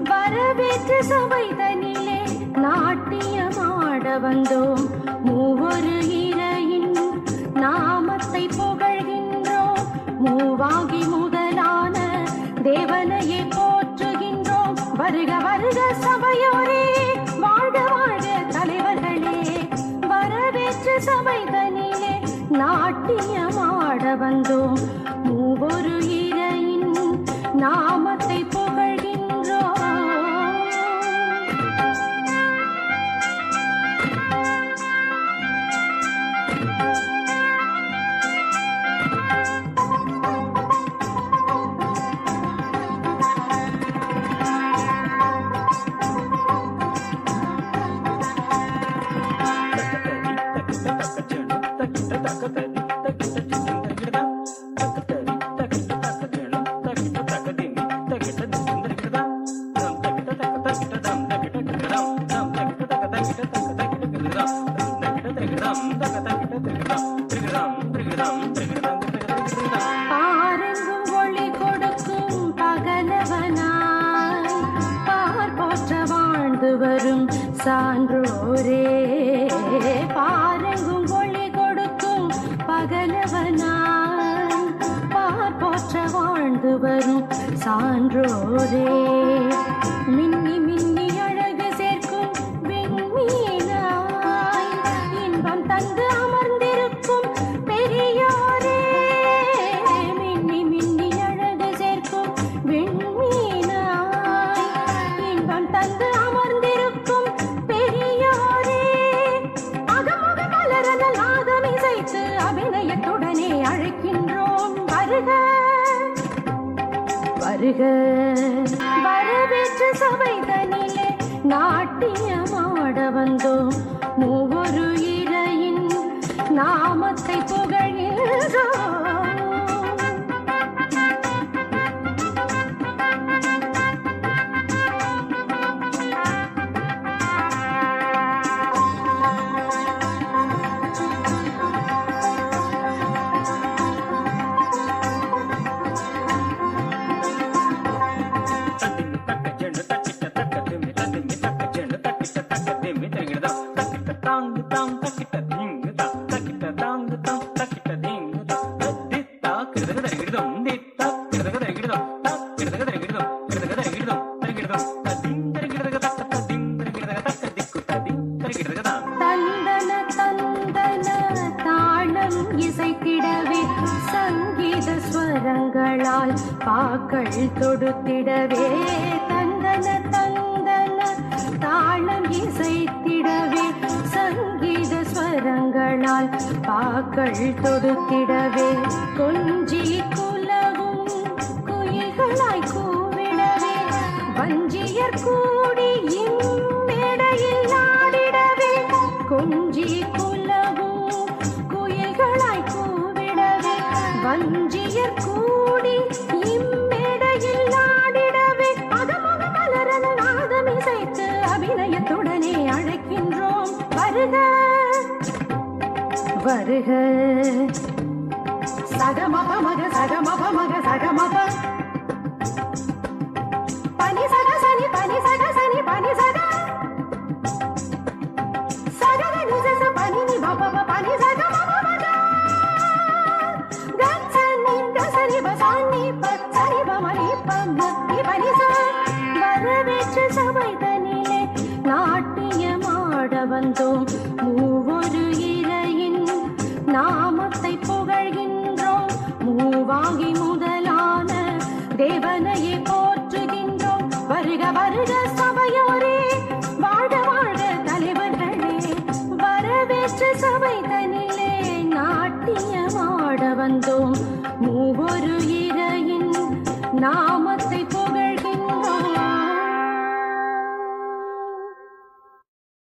வரவேற்று சபைதனிலே நாட்டியமாட வந்தோம். மூவொரு இறையின் நாமத்தை புகழ்கின்றோம். மூவாகி முதலான தேவனையே போற்றுகின்றோம். வருக வருக சபையோரே, வாழ்க வாழ்க தலைவர்களே. வரவேற்று சபைதனிலே நாட்டியமாட வந்தோம். மூவொரு இறையின் நாமத்தை புகழ்கின்றோம். பாரெங்கும் ஒளி கொடுக்கும் பகலவனாய் பார் போற்ற வாழ்ந்து வரும் சான்றோரே. பாரெங்கும் ஒளி கொடுக்கும் பகலவனாய் பார் போற்ற வாழ்ந்து வரும் சான்றோரே. மின்னி மின்னி அழகு சேர்க்கும் விண்மீனாய் இன்பம் தந்து அமர்ந்திருக்கும் பெரியோரே. மின்னி மின்னி அழகு சேர்க்கும் விண்மீனாய் இன்பம் தந்து அமர்ந்திருக்கும் பெரியோரே. அகமுக மலரன நாதம் இசைத்து அபிநயத்துடனே அழைக்கின்றோம். வருக வருக. வரவேற்று சபைதனிலே நாட்டியமாட வந்தோம். மூவொரு இறையின் நாமத்தை புகழ்கின்றோம். தந்தன தந்தன தாளம் இசைத்திடவே சங்கீத ஸ்வரங்களால் பாக்கள் தொடுத்திடவே. தந்தன தந்தன தாளம் இசைத்திடவே சங்கீத ஸ்வரங்களால் பாக்கள் தொடுத்திடவே. கொஞ்சி குலவும் குயில்களாய் கூவிடவே வஞ்சியர் கூடி இம்மேடையில் ஆடிடவே. கொஞ்சி குலவும் குயில்களாய் கூவிடவே வஞ்சியர் கூடி இம்மேடையில் ஆடிடவே. அகமுக மலரன நாதம் இசைத்து அபிநயத்துடனே அழைக்கின்றோம். வருக வருக. சகமப மக சகமப மக சகமப பனி சக சனி பனி சக சனி பனி சக சகக நிச பனி நி பப பனி சக மப மக கச்சனி கசனி பசனி பச்சனி பமனி பம நி பனி ச. வரவேற்று சபைதனிலே நாட்டியமாட வந்தோம். மூவொரு இறையின் நாமத்தை புகழ்கின்றோம். மூவாகி முதலான தேவனையே போற்றுகின்றோம். வருக வருக சபையோரே, வாழ்க வாழ்க தலைவர்களே. வரவேற்று சபைதனிலே நாட்டியமாட வந்தோம். மூவொரு இறையின் நாமத்தை